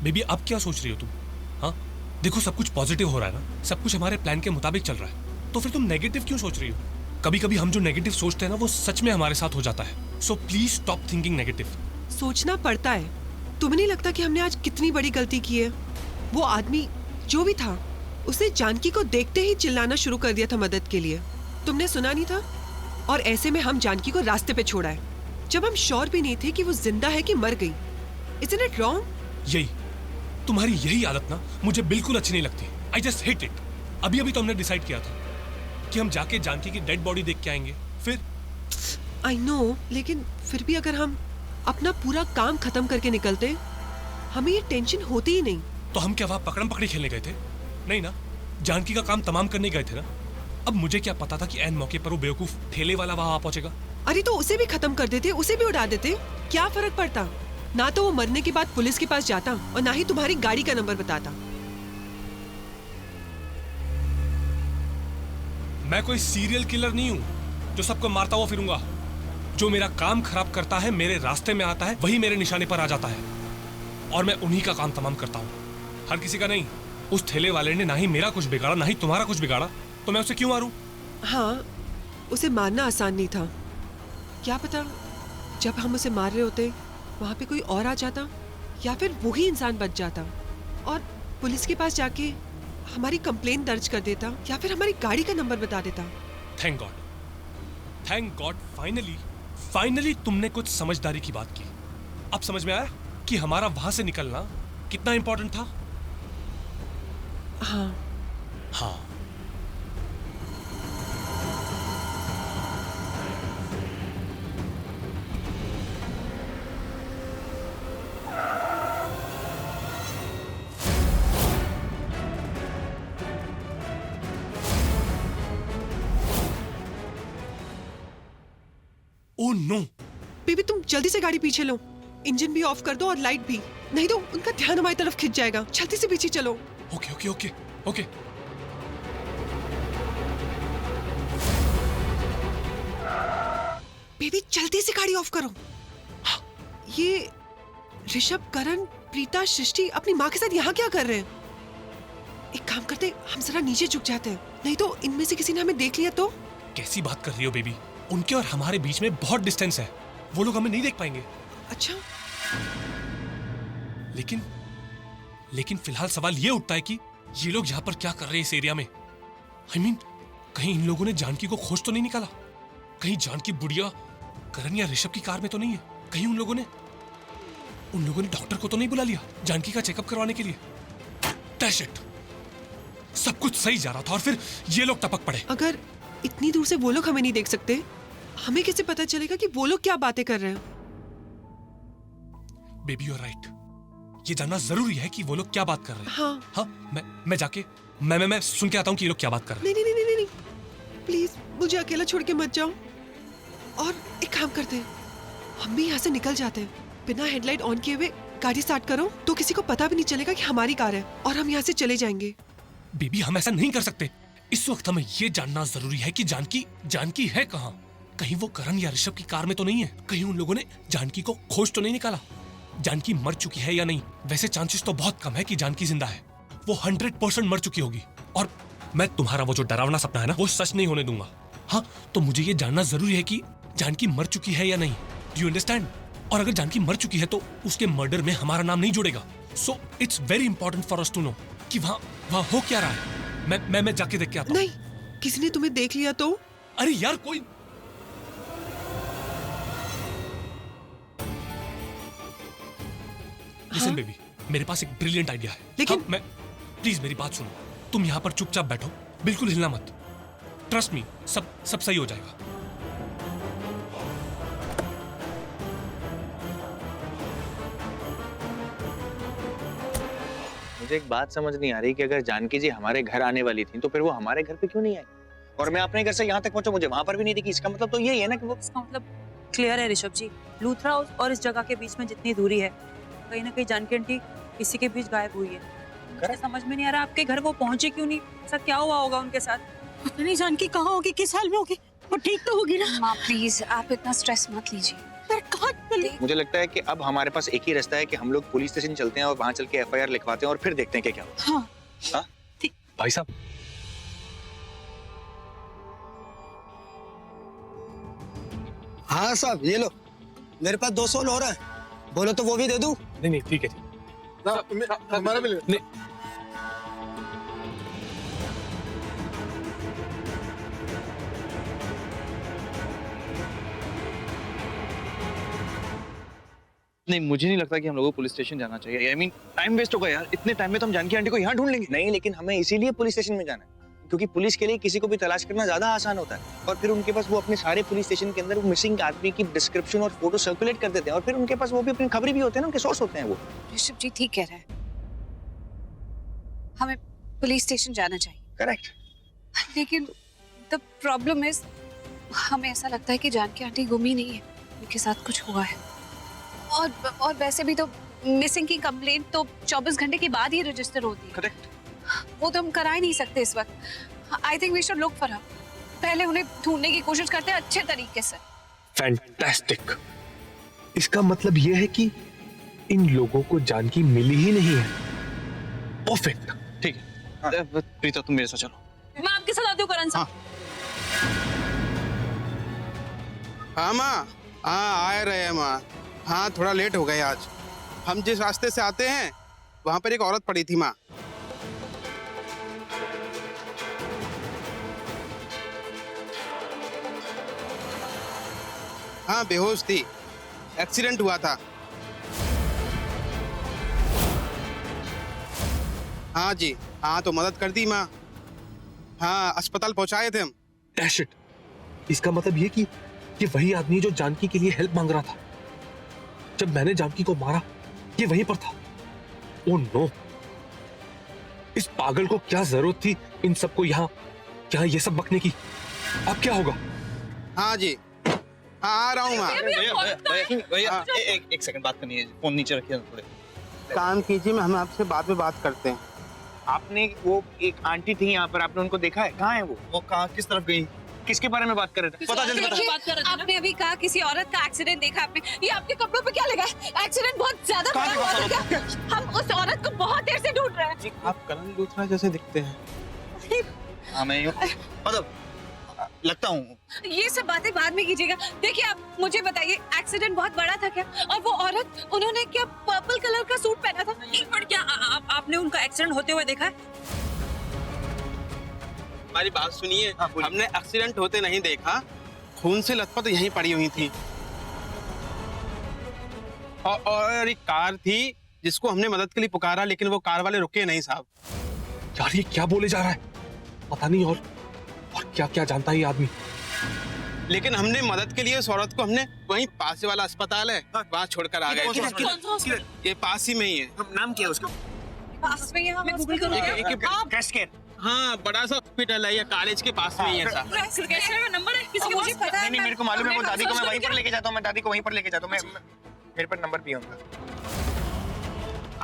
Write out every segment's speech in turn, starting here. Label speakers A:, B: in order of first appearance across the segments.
A: Baby अब क्या सोच रही हो तुम? हाँ, देखो सब कुछ पॉजिटिव हो रहा है ना, सब कुछ हमारे प्लान के मुताबिक चल रहा है, तो फिर तुम नेगेटिव क्यों सोच रही हो? कभी कभी हम जो नेगेटिव सोचते हैं ना वो सच में हमारे साथ हो जाता है। So please stop thinking negative.
B: सोचना पड़ता है। तुम्हें नहीं लगता कि हमने आज कितनी बड़ी गलती की है? वो आदमी जो भी था उसने जानकी को देखते ही चिल्लाना शुरू कर दिया था मदद के लिए। तुमने सुना नहीं था? और ऐसे में हम जानकी को रास्ते पे छोड़ा है जब हम श्योर भी नहीं थे कि वो जिंदा है कि मर गई। Isn't it wrong?
A: यही तुम्हारी यही आदत ना मुझे बिल्कुल अच्छी नहीं लगती। I just hate it. अभी अभी तो हमने डिसाइड किया था कि हम जाके जानकी की डेड बॉडी देख के आएंगे। फिर
B: आई नो, लेकिन फिर भी अगर हम अपना पूरा काम खत्म करके निकलते हमें ये टेंशन होती ही नहीं।
A: तो हम क्या वहां पकड़म पकड़ी खेलने गए थे? नहीं ना, जानकी का काम तमाम करने गए थे ना। अब मुझे क्या पता था कि ऐन मौके पर वो बेवकूफ ठेले वाला वहां आ पहुंचेगा।
B: अरे तो उसे भी खत्म कर देते, उसे भी उड़ा देते, क्या फर्क पड़ता? ना तो वो मरने के बाद पुलिस के पास जाता और ना ही तुम्हारी गाड़ी का नंबर बताता।
A: मैं कोई सीरियल किलर नहीं हूं जो सबको मारता हुआ फिरूंगा। जो मेरा काम खराब करता है, मेरे रास्ते में आता है, वही मेरे निशाने पर आ जाता है और मैं उन्हीं का काम तमाम करता हूं, हर किसी का नहीं। उस ठेले वाले ने ना ही मेरा कुछ बिगाड़ा ना ही तुम्हारा कुछ बिगाड़ा, तो मैं उसे क्यों मारूं?
B: हाँ, उसे मारना आसान नहीं था। क्या पता जब हम उसे मार रहे होते वहां पे कोई और आ जाता या फिर वही इंसान बच जाता और पुलिस के पास जाके हमारी कंप्लेंट दर्ज कर देता या फिर हमारी गाड़ी का नंबर बता देता।
A: थैंक गॉड, फाइनली तुमने कुछ समझदारी की बात की। अब समझ में आया कि हमारा वहां से निकलना कितना इंपॉर्टेंट था। हाँ। Oh no!
B: बेबी तुम जल्दी से गाड़ी पीछे लो, इंजन भी ऑफ कर दो और लाइट भी, नहीं तो उनका ध्यान हमारी तरफ खिंच जाएगा। जल्दी से पीछे चलो।
A: ओके।
B: बेबी जल्दी से गाड़ी ऑफ करो। ये ऋषभ, करण, प्रीता, सृष्टि अपनी माँ के साथ यहाँ क्या कर रहे हैं? एक काम करते, हम जरा नीचे झुक जाते हैं, नहीं तो इनमें से किसी ने हमें देख लिया तो।
A: कैसी बात कर रही हो बेबी? उनके और हमारे बीच में बहुत डिस्टेंस है, वो लोग हमें नहीं देख पाएंगे।
B: अच्छा,
A: लेकिन फिलहाल सवाल ये उठता है कि ये लोग यहाँ पर क्या कर रहे हैं इस एरिया में? I mean, कहीं इन लोगों ने जानकी को खोज तो नहीं निकाला? कहीं जानकी बुढ़िया करण या ऋषभ की कार में तो नहीं है? कहीं उन लोगों ने डॉक्टर को तो नहीं बुला लिया जानकी का चेकअप करवाने के लिए? Dash it! सब कुछ सही जा रहा था और फिर ये लोग टपक पड़े।
B: अगर इतनी दूर से वो लोग हमें नहीं देख सकते, हमें कैसे पता चलेगा कि वो लोग क्या बातें कर रहे हैं?
A: बेबी यू आर राइट, ये जानना जरूरी है कि वो लोग क्या बात कर रहे हैं।
B: हाँ,
A: मैं जाके मैं सुन के आता हूँ कि ये लोग क्या बात कर रहे हैं।
B: नहीं, प्लीज मुझे अकेला छोड़ के मत जाओ। और एक काम करते हैं, हम भी यहाँ से निकल जाते हैं। बिना हेडलाइट ऑन किए हुए गाड़ी स्टार्ट करो तो किसी को पता भी नहीं चलेगा कि हमारी कार है और हम यहाँ से चले जाएंगे।
A: बेबी हम ऐसा नहीं कर सकते। इस वक्त हमें ये जानना जरूरी है कि जानकी है कहाँ? कहीं वो करण या ऋषभ की कार में तो नहीं है? कहीं उन लोगों ने जानकी को खोज तो नहीं निकाला? जानकी मर चुकी है या नहीं? वैसे चांसेस तो बहुत कम है कि जानकी जिंदा है। वो 100% मर चुकी होगी और मैं तुम्हारा वो जो डरावना सपना है ना, वो सच नहीं होने दूंगा। हाँ, तो मुझे ये जानना जरूरी है कि जानकी मर चुकी है या नहीं। Do you understand? और अगर जानकी मर चुकी है तो उसके मर्डर में हमारा नाम नहीं जुड़ेगा। So it's very important for us to know कि वहाँ हो क्या रहा है। मैं जाके देख के आता हूँ।
B: नहीं, किसी ने तुम्हें देख लिया तो?
A: अरे यार कोई लिसन बेबी, मेरे पास एक ब्रिलियंट आइडिया है।
B: लेकिन
A: प्लीज मेरी बात सुनो। तुम यहाँ पर चुपचाप बैठो, बिल्कुल हिलना मत। ट्रस्ट मी, सब सही हो जाएगा।
C: मुझे एक बात समझ नहीं आ रही कि अगर जानकी जी हमारे घर आने वाली थी तो फिर वो हमारे घर पे क्यों नहीं आई? और मैं अपने घर से यहाँ तक पहुंचा, मुझे वहां पर भी नहीं दिखी। इसका मतलब तो यही है ना कि वो,
D: इसका मतलब क्लियर है ऋषभ जी, लूथरा और इस जगह के बीच में जितनी दूरी है, कहीं ना कहीं जानकी आंटी इसी के बीच गायब हुई है। मुझे समझ में नहीं आ रहा आपके घर वो पहुंचे क्यों नहीं? ऐसा क्या हुआ होगा उनके साथ?
E: पता नहीं जानकी कहाँ होगी, किस हाल में होगी। वो ठीक तो होगी ना?
F: माँ प्लीज आप इतना स्ट्रेस मत लीजिए।
E: यार कहाँ
C: मुझे लगता है कि अब हमारे पास एक ही रास्ता है कि हम लोग पुलिस स्टेशन चलते हैं और वहां चल के एफआईआर लिखवाते हैं और फिर देखते हैं कि क्या होता है।
D: हाँ
C: हाँ?
A: भाई साहब,
E: हाँ साहब ये लो, मेरे पास 200 हो रहा है, बोलो तो वो भी दे दूं।
A: नहीं नहीं ठीक है जी।
F: हमारा भी
A: नहीं,
C: नहीं, मुझे नहीं लगता कि हम लोगों को पुलिस स्टेशन जाना चाहिए। आई मीन टाइम वेस्ट होगा यार, इतने टाइम में तो हम जानकी आंटी को यहाँ ढूंढ लेंगे। नहीं, लेकिन हमें इसीलिए पुलिस स्टेशन में जाना है क्योंकि पुलिस के लिए किसी को भी तलाश करना ज्यादा आसान होता है और फिर उनके पास वो अपने सारे पुलिस स्टेशन के अंदर वो मिसिंग आदमी की डिस्क्रिप्शन और फोटो सर्कुलेट कर देते हैं और फिर उनके पास वो भी अपनी खबरें भी होते हैं ना, उनके सोर्स होते हैं वो।
G: ऋषभ जी ठीक कह रहे हैं, हमें पुलिस स्टेशन जाना चाहिए।
C: करेक्ट।
G: लेकिन द प्रॉब्लम इज, हमें ऐसा लगता है कि जानकी आंटी गुम ही नहीं है, उनके साथ कुछ हुआ है। और वैसे भी तो मिसिंग की कंप्लेंट तो 24 घंटे के बाद ही रजिस्टर होती है।
C: करेक्ट।
G: वो तो हम करा ही नहीं सकते इस वक्त। I think we should look for her. पहले उन्हें ढूंढने की कोशिश करते हैं अच्छे तरीके से।
A: फैंटास्टिक। इसका मतलब यह है कि इन लोगों को जानकी मिली ही नहीं है। परफेक्ट।
C: ठीक है। प्रीता तुम मेरे साथ चलो।
D: मैं आपके साथ आती हूँ करण साहब।
F: हाँ माँ, हाँ आ रहे हैं माँ। हाँ थोड़ा लेट हो गए आज। हम जिस रास्ते से आते हैं वहां पर एक औरत पड़ी थी माँ। हाँ बेहोश थी, एक्सीडेंट हुआ था। हाँ जी, हाँ तो मदद कर दी माँ। हाँ अस्पताल पहुंचाए थे हम।
A: Dash it. इसका मतलब ये वही आदमी जो जानकी के लिए हेल्प मांग रहा था। जब मैंने जानकी को मारा ये वहीं पर था। ओह नो, इस पागल को क्या जरूरत थी इन सबको यहाँ ये सब बकने की। अब क्या होगा?
F: हाँ जी, हाँ आ रहा हूँ माँ।
C: भैया एक सेकंड बात करनी है, फोन नीचे रखिए थोड़े।
F: काम कीजिए, हम आपसे बाद में बात करते हैं।
C: आपने वो एक आंटी थी यहाँ पर, आपने उनको देखा है? कहाँ है वो कहाँ, किस तरफ गई? किसके बारे में बात कर रहे थे? पता जल्दी बता।
G: देखिए, आपने अभी कहा किसी औरत का एक्सीडेंट देखा आपने, ये आपके कपड़ों पे क्या लगा है? एक्सीडेंट बहुत ज्यादा बड़ा हुआ था क्या? हम उस औरत को बहुत देर से ढूंढ रहे हैं।
F: आप करण लूथरा जैसे दिखते हैं।
C: हाँ मैं मतलब लगता हूँ।
G: ये सब बातें बाद में कीजिएगा। देखिए आप मुझे बताइए, एक्सीडेंट बहुत बड़ा था क्या? और वो औरत, उन्होंने क्या पर्पल कलर का सूट पहना था?
D: एक मिनट, क्या आपने उनका एक्सीडेंट होते हुए देखा है?
F: हमारी बात सुनिए।
C: हाँ,
F: हमने एक्सीडेंट होते नहीं देखा, खून से लथपथ यहीं पड़ी हुई थी। और एक कार थी जिसको हमने मदद के लिए पुकारा, लेकिन वो कार वाले रुके नहीं साहब।
A: यार ये क्या बोले जा रहा है? पता नहीं। और क्या क्या जानता है ये आदमी।
F: लेकिन हमने मदद के लिए उस औरत को हमने वहीं पास वाला अस्पताल है वहाँ छोड़कर आ गए। ये पास ही में ही है।
C: नाम क्या है उसका?
G: पास में यहाँ
D: मैं गूगल करूँगी।
F: हाँ बड़ा सा हॉस्पिटल है, ये कॉलेज के पास में ही है साहब।
D: नंबर है किसी
G: मुझे पता है।
C: नहीं मेरे को मालूम है, वो दादी को मैं वहीं पर लेके जाता हूँ, मैं दादी को वहीं पर लेके जाता हूँ। मेरे पर नंबर भी है उनका।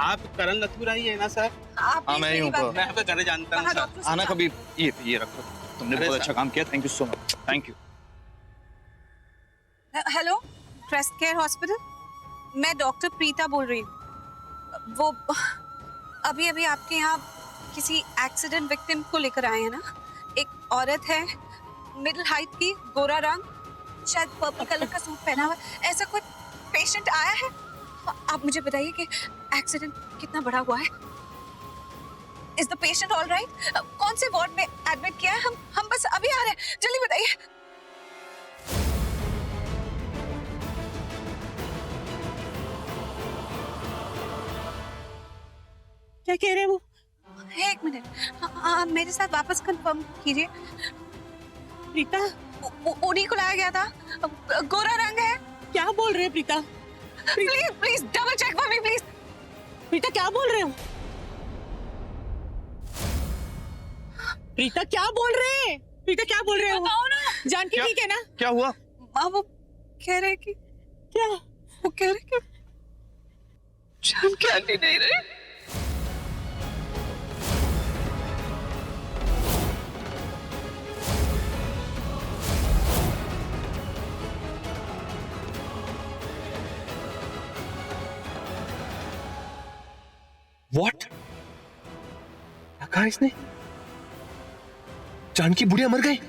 F: आप करण लथुरा ही है ना सर?
C: हाँ मैं ही हूँ।
F: मैं आपका घर जानता हूँ सर।
C: आना कभी। ये रखो, तुमने बहुत अच्छा काम किया। Thank you so much. Thank you.
G: Hello, crest care hospital, मैं डॉक्टर प्रीता बोल रही हूँ। वो अभी अभी आपके यहाँ किसी एक्सीडेंट विक्टिम को लेकर आए हैं ना? एक औरत है, मिडिल हाइट की, गोरा रंग, शायद पर्पल कलर का सूट पहना हुआ। ऐसा कोई पेशेंट आया है? आप मुझे बताइए कि एक्सीडेंट कितना बड़ा हुआ है? Is the patient all right? कौन से वार्ड में एडमिट किया है? हम बस अभी आ रहे हैं, जल्दी बताइए।
D: क्या कह रहे हैं वो?
G: एक मिनट, आप मेरे साथ वापस कंफर्म कीजिए।
D: प्रीता,
G: उन्हीं को लाया गया था, गोरा रंग है।
D: क्या बोल रहे हैं Preeta?
G: Please please double check for me please.
D: Preeta क्या बोल रहे हो? प्रीता क्या बोल रहे हैं? प्रीता क्या बोल रहे हो?
G: बताओ ना।
D: जानकी ठीक है ना?
C: क्या हुआ?
G: माँ वो कह रहे कि
D: क्या?
G: वो कह रहे कि जानकी आंटी नहीं रही।
A: What? क्या कहा इसने? जानकी बुढ़िया मर गई?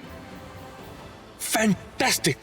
A: Fantastic!